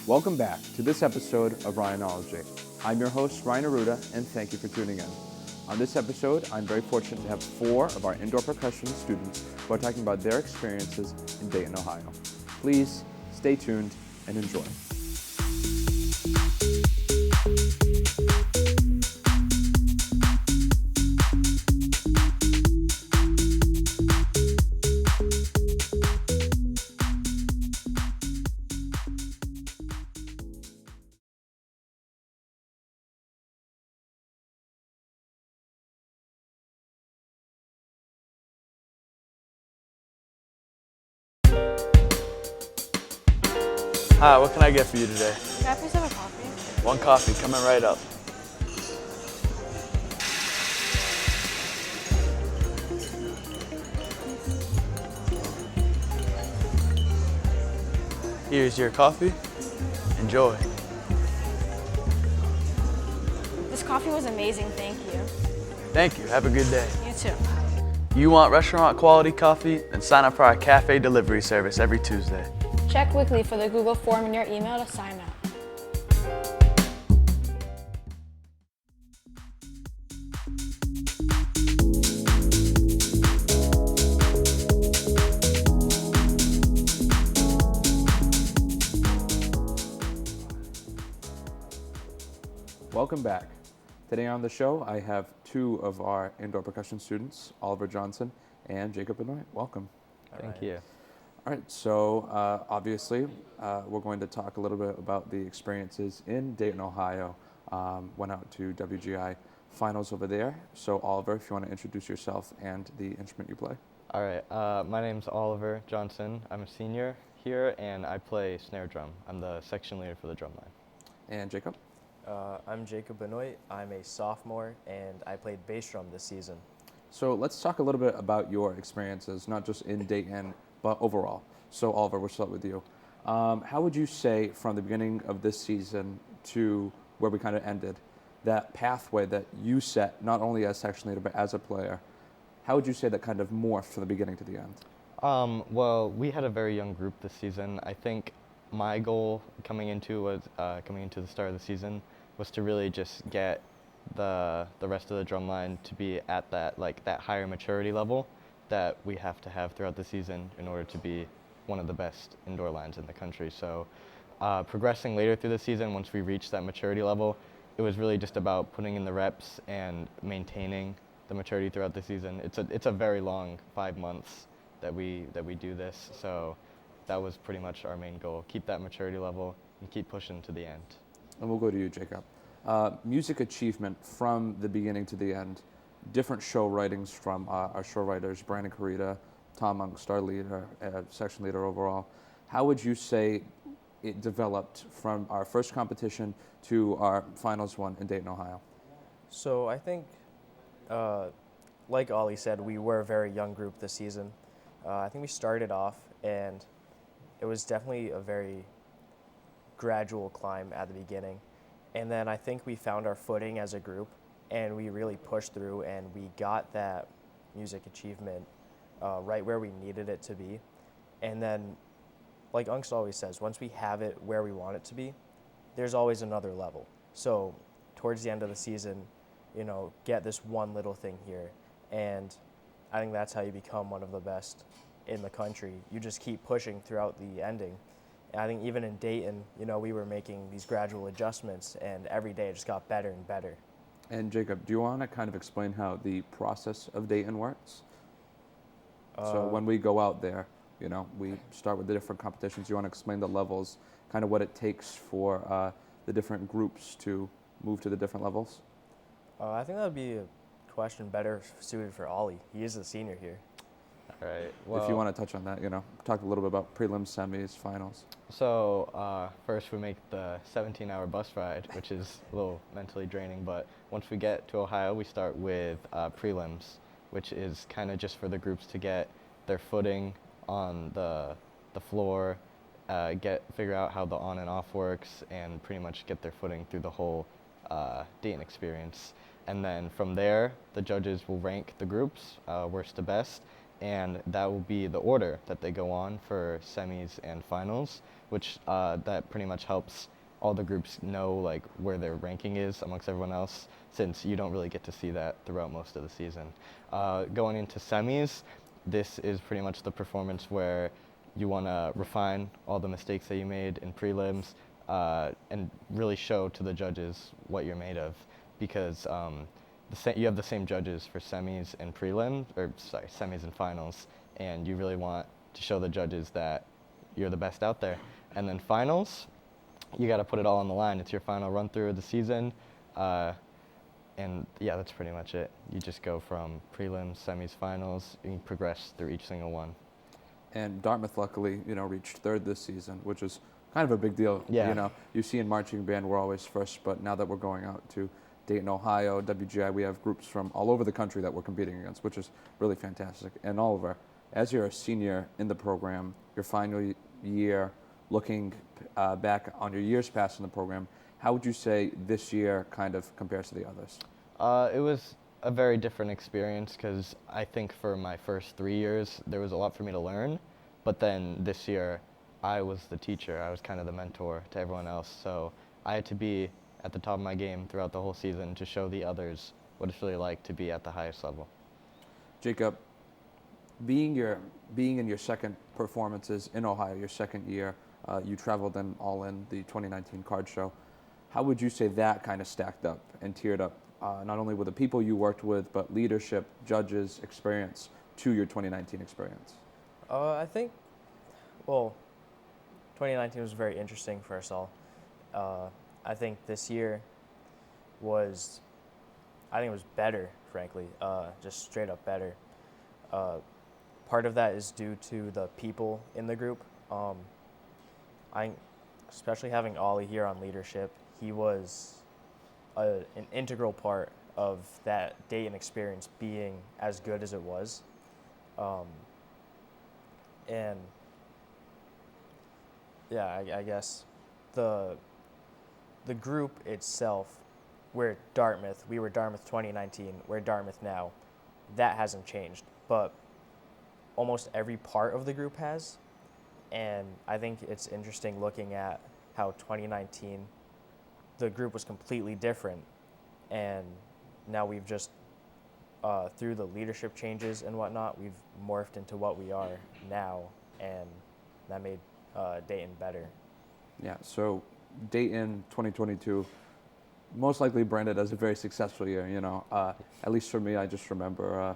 Welcome back to this episode of Ryanology. I'm your host, Ryanology, and thank you for tuning in. On this episode, I'm very fortunate to have 4 of our indoor percussion students who are talking about their experiences in Dayton, Ohio. Please stay tuned and enjoy. Hi, what can I get for you today? Can I please have a coffee? One coffee, coming right up. Here's your coffee. Enjoy. This coffee was amazing, thank you. Thank you. Have a good day. You too. You want restaurant quality coffee? Then sign up for our cafe delivery service every Tuesday. Check weekly for the Google form in your email to sign up. Welcome back. Today on the show, I have 2 of our indoor percussion students, Oliver Johnson and Jacob Benoit. Welcome. Thank you. All right, so obviously, we're going to talk a little bit about the experiences in Dayton, Ohio. Went out to WGI finals over there. So Oliver, if you want to introduce yourself and the instrument you play. All right, my name's Oliver Johnson. I'm a senior here, and I play snare drum. I'm the section leader for the drum line. And Jacob? I'm Jacob Benoit. I'm a sophomore, and I played bass drum this season. So let's talk a little bit about your experiences, not just in Dayton, but overall. So Oliver, we'll start with you. How would you say from the beginning of this season to where we kind of ended, that pathway that you set, not only as section leader, but as a player, how would you say that kind of morphed from the beginning to the end? Well, we had a very young group this season. I think my goal coming into the start of the season was to really just get the rest of the drum line to be at that higher maturity level that we have to have throughout the season in order to be one of the best indoor lines in the country. So progressing later through the season, once we reached that maturity level, it was really just about putting in the reps and maintaining the maturity throughout the season. It's a very long 5 months that we do this, so that was pretty much our main goal. Keep that maturity level and keep pushing to the end. And we'll go to you, Jacob. Music achievement from the beginning to the end, different show writings from our show writers, Brandon Carita, Tom Monk, star leader, section leader overall. How would you say it developed from our first competition to our finals one in Dayton, Ohio? So I think, like Ollie said, we were a very young group this season. I think we started off, and it was definitely a very gradual climb at the beginning. And then I think we found our footing as a group, and we really pushed through, and we got that music achievement right where we needed it to be. And then, like Unks always says, once we have it where we want it to be, there's always another level. So towards the end of the season, get this one little thing here. And I think that's how you become one of the best in the country. You just keep pushing throughout the ending. And I think even in Dayton, we were making these gradual adjustments, and every day it just got better and better. And Jacob, do you want to kind of explain how the process of Dayton works? So when we go out there, we start with the different competitions. You want to explain the levels, kind of what it takes for the different groups to move to the different levels? I think that would be a question better suited for Ollie. He is a senior here. All right. Well, if you want to touch on that, talk a little bit about prelims, semis, finals. So first we make the 17-hour bus ride, which is a little mentally draining, but once we get to Ohio, we start with prelims, which is kind of just for the groups to get their footing on the floor, figure out how the on and off works, and pretty much get their footing through the whole Dayton experience. And then from there, the judges will rank the groups, worst to best, and that will be the order that they go on for semis and finals, which that pretty much helps all the groups know like where their ranking is amongst everyone else, since you don't really get to see that throughout most of the season. Going into semis, this is pretty much the performance where you want to refine all the mistakes that you made in prelims and really show to the judges what you're made of, because you have the same judges for semis and prelims, semis and finals, and you really want to show the judges that you're the best out there. And then finals, you got to put it all on the line. It's your final run through of the season, and yeah, that's pretty much it. You just go from prelims, semis, finals, and you progress through each single one. And Dartmouth, luckily, reached third this season, which is kind of a big deal. Yeah. You see in marching band, we're always first, but now that we're going out to Dayton, Ohio, WGI, we have groups from all over the country that we're competing against, which is really fantastic. And Oliver, as you're a senior in the program, your final year, looking back on your years past in the program, how would you say this year kind of compares to the others? It was a very different experience, because I think for my first 3 years, there was a lot for me to learn. But then this year, I was the teacher. I was kind of the mentor to everyone else. So I had to be at the top of my game throughout the whole season to show the others what it's really like to be at the highest level. Jacob, being in your second performances in Ohio, your second year, you traveled in all in the 2019 card show. How would you say that kind of stacked up and tiered up, not only with the people you worked with, but leadership, judges, experience to your 2019 experience? I think, 2019 was very interesting for us all. I think this year was better, frankly, just straight up better. Part of that is due to the people in the group. Especially having Ollie here on leadership, he was an integral part of that Dayton experience being as good as it was. And yeah, I guess the group itself, we were Dartmouth 2019, we're Dartmouth now, that hasn't changed, but almost every part of the group has. And I think it's interesting looking at how 2019, the group was completely different, and now we've just, through the leadership changes and whatnot, we've morphed into what we are now, and that made Dayton better. Yeah, so Dayton 2022, most likely branded as a very successful year, at least for me. I just remember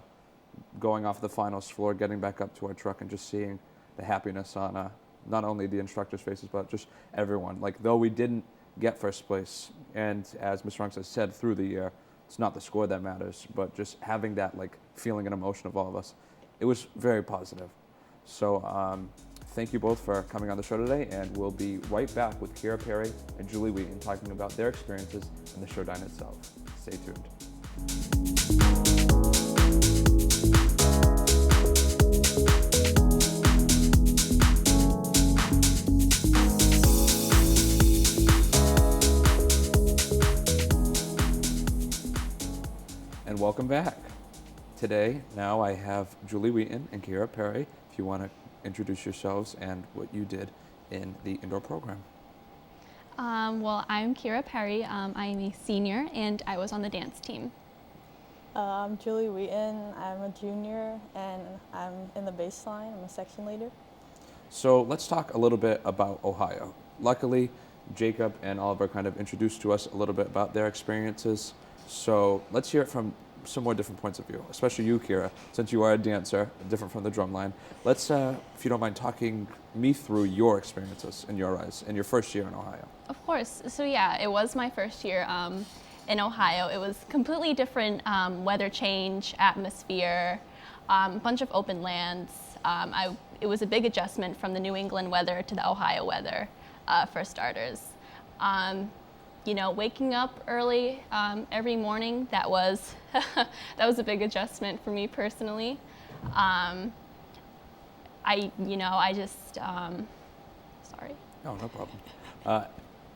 going off the finals floor, getting back up to our truck, and just seeing the happiness on not only the instructors' faces, but just everyone. Like, though we didn't get first place, and as Mr. Runks has said through the year, it's not the score that matters, but just having that feeling and emotion of all of us, it was very positive. So thank you both for coming on the show today, and we'll be right back with Kira Perry and Julie Wheaton talking about their experiences in the showdown itself. Stay tuned. And welcome back. Today, now I have Julie Wheaton and Kira Perry. If you want to introduce yourselves and what you did in the indoor program. Well, I'm Kira Perry. I'm a senior, and I was on the dance team. I'm Julie Wheaton. I'm a junior, and I'm in the baseline. I'm a section leader. So let's talk a little bit about Ohio. Luckily, Jacob and Oliver kind of introduced to us a little bit about their experiences. So let's hear it from some more different points of view, especially you, Kira, since you are a dancer, different from the drumline. Let's, if you don't mind, talking me through your experiences in your eyes in your first year in Ohio. Of course. So yeah, it was my first year in Ohio. It was completely different weather change, atmosphere, bunch of open lands. It was a big adjustment from the New England weather to the Ohio weather, for starters. Waking up early every morning, that was that was a big adjustment for me personally. Sorry. Oh, no problem.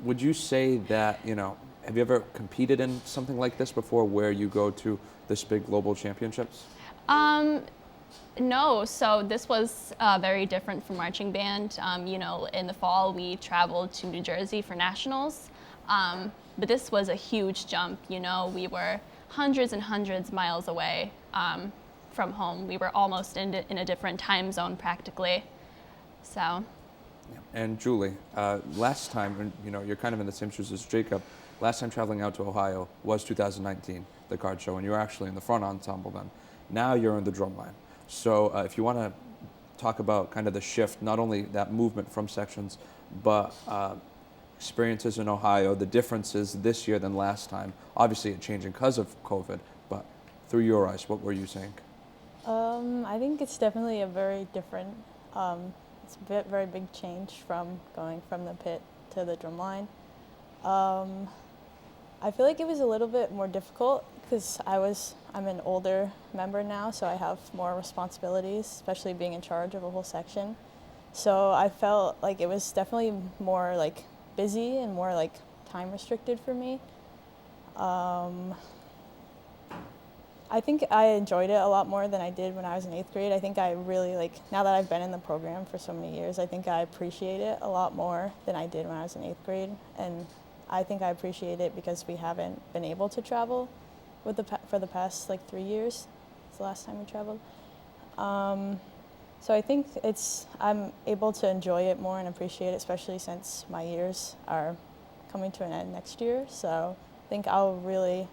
Would you say that, have you ever competed in something like this before where you go to this big global championships? No, so this was very different from marching band. You know, in the fall we traveled to New Jersey for nationals, but this was a huge jump. You know, we were hundreds and hundreds miles away from home. We were almost in a different time zone practically. So. And Julie, last time, and, you know, you're kind of in the same shoes as Jacob. Last time traveling out to Ohio was 2019, the card show, and you were actually in the front ensemble then. Now you're in the drumline. So if you want to talk about kind of the shift, not only that movement from sections, but experiences in Ohio, the differences this year than last time. Obviously it changing because of COVID, but through your eyes, what were you saying? I think it's definitely a very different, it's a very big change from going from the pit to the drum line. I feel like it was a little bit more difficult because I'm an older member now, so I have more responsibilities, especially being in charge of a whole section. So I felt like it was definitely more like busy and more like time restricted for me. I think I enjoyed it a lot more than I did when I was in 8th grade. I think I really now that I've been in the program for so many years, I think I appreciate it a lot more than I did when I was in 8th grade. And I think I appreciate it because we haven't been able to travel for the past 3 years. It's the last time we traveled. So I think I'm able to enjoy it more and appreciate it, especially since my years are coming to an end next year. So I think I'll really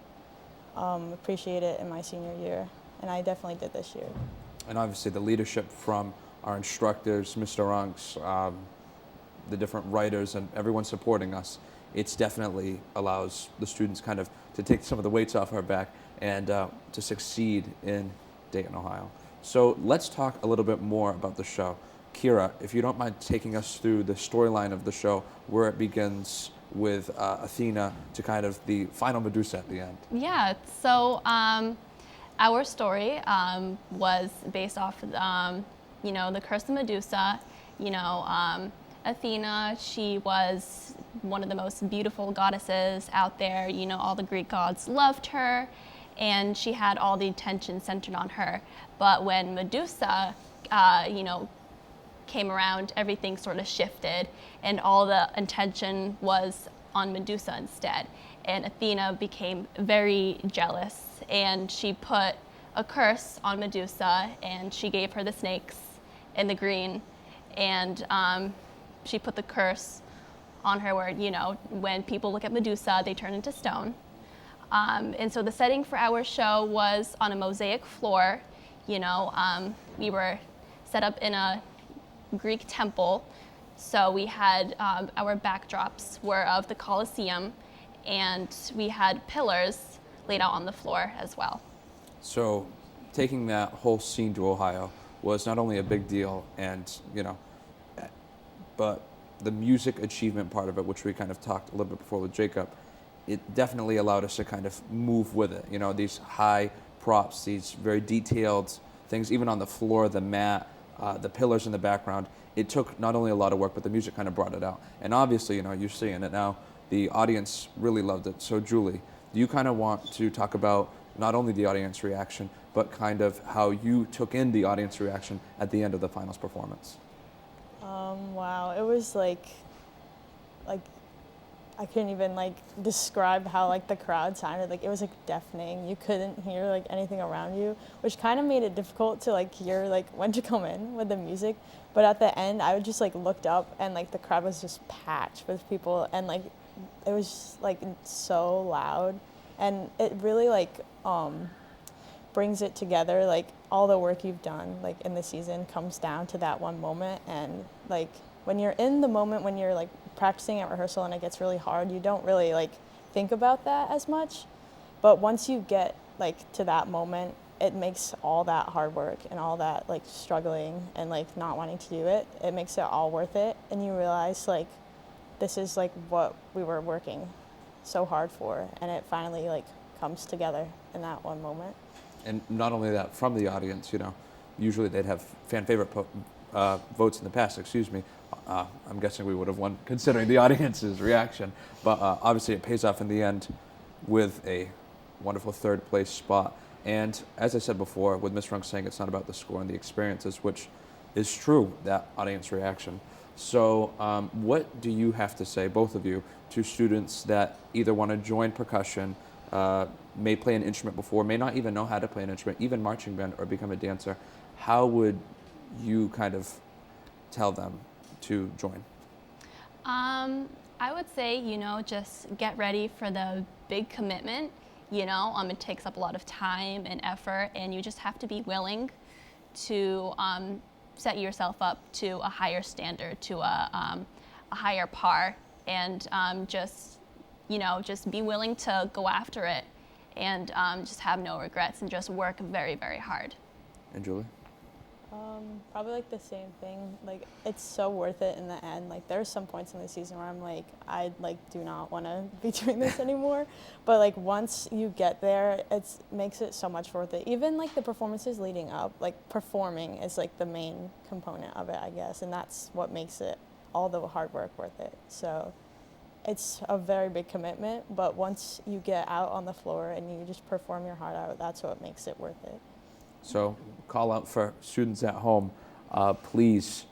appreciate it in my senior year, and I definitely did this year. And obviously the leadership from our instructors, Mr. Runks, the different writers, and everyone supporting us, it's definitely allows the students kind of to take some of the weights off our back and to succeed in Dayton, Ohio. So let's talk a little bit more about the show. Kira, if you don't mind taking us through the storyline of the show, where it begins with Athena to kind of the final Medusa at the end. Yeah, so our story was based off, you know, the Curse of Medusa. You know, Athena, she was one of the most beautiful goddesses out there. You know, all the Greek gods loved her, and she had all the attention centered on her. But when Medusa, you know, came around, everything sort of shifted, and all the attention was on Medusa instead. And Athena became very jealous, and she put a curse on Medusa, and she gave her the snakes and the green, and she put the curse on her where, you know, when people look at Medusa, they turn into stone. And so the setting for our show was on a mosaic floor. You know, we were set up in a Greek temple, so we had our backdrops were of the Colosseum, and we had pillars laid out on the floor as well. So taking that whole scene to Ohio was not only a big deal, and you know, but the music achievement part of it, which we kind of talked a little bit before with Jacob, it definitely allowed us to kind of move with it. You know, these high props, these very detailed things, even on the floor, the mat, the pillars in the background. It took not only a lot of work, but the music kind of brought it out. And obviously, you know, you're seeing it now. The audience really loved it. So Julie, do you kind of want to talk about not only the audience reaction, but kind of how you took in the audience reaction at the end of the finals performance? Wow, it was like I couldn't even describe how the crowd sounded. It was deafening. You couldn't hear anything around you, which kind of made it difficult to hear when to come in with the music. But at the end, I would just looked up, and the crowd was just packed with people, and it was just so loud, and it really brings it together. All the work you've done in the season comes down to that one moment, and when you're in the moment, when you're practicing at rehearsal and it gets really hard, you don't really think about that as much. But once you get to that moment, it makes all that hard work and all that struggling and not wanting to do it, it makes it all worth it. And you realize this is what we were working so hard for, and it finally comes together in that one moment. And not only that, from the audience, you know, usually they'd have fan favorite votes in the past, excuse me. I'm guessing we would have won considering the audience's reaction. But obviously it pays off in the end with a wonderful third place spot. And as I said before, with Ms. Runk saying it's not about the score and the experiences, which is true, that audience reaction. So what do you have to say, both of you, to students that either want to join percussion, may play an instrument before, may not even know how to play an instrument, even marching band, or become a dancer? How would you kind of tell them to join? I would say, just get ready for the big commitment. It takes up a lot of time and effort, and you just have to be willing to set yourself up to a higher standard, to a higher par, and just be willing to go after it, and just have no regrets, and just work very, very hard. And Julie? Probably like the same thing. Like, it's so worth it in the end. Like, there's some points in the season where I'm like, I do not want to be doing this anymore. But like, once you get there, it makes it so much worth it. Even like the performances leading up, like performing is like the main component of it, I guess, and that's what makes it all the hard work worth it. So it's a very big commitment, but once you get out on the floor and you just perform your heart out, that's what makes it worth it. So call out for students at home. Please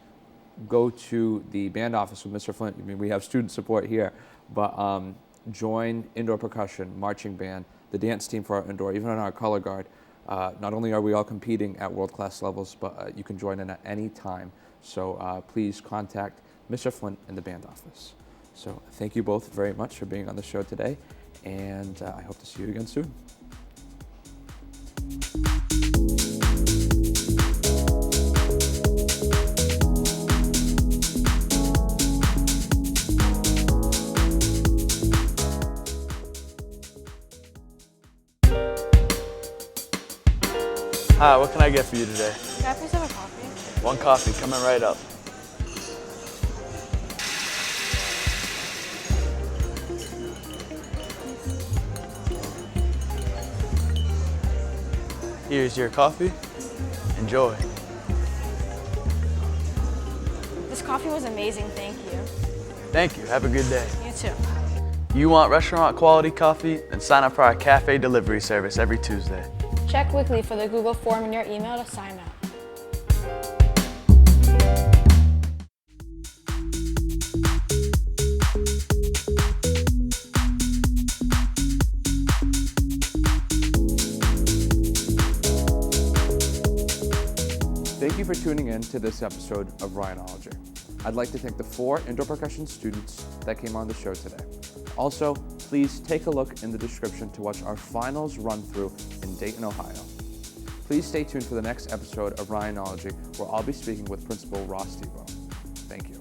go to the band office with Mr. Flint. I mean, we have student support here, but join indoor percussion, marching band, the dance team for our indoor, even on our color guard. Not only are we all competing at world-class levels, but you can join in at any time. So please contact Mr. Flint in the band office. So thank you both very much for being on the show today, and I hope to see you again soon. Hi, what can I get for you today? Can I please have a coffee? One coffee, coming right up. Here's your coffee. Enjoy. This coffee was amazing, thank you. Thank you. Have a good day. You too. You want restaurant quality coffee? Then sign up for our cafe delivery service every Tuesday. Check weekly for the Google form in your email to sign up. Thank you for tuning in to this episode of Ryanology. I'd like to thank the 4 indoor percussion students that came on the show today. Also, please take a look in the description to watch our finals run-through in Dayton, Ohio. Please stay tuned for the next episode of Ryanology, where I'll be speaking with Principal Ross Tebow. Thank you.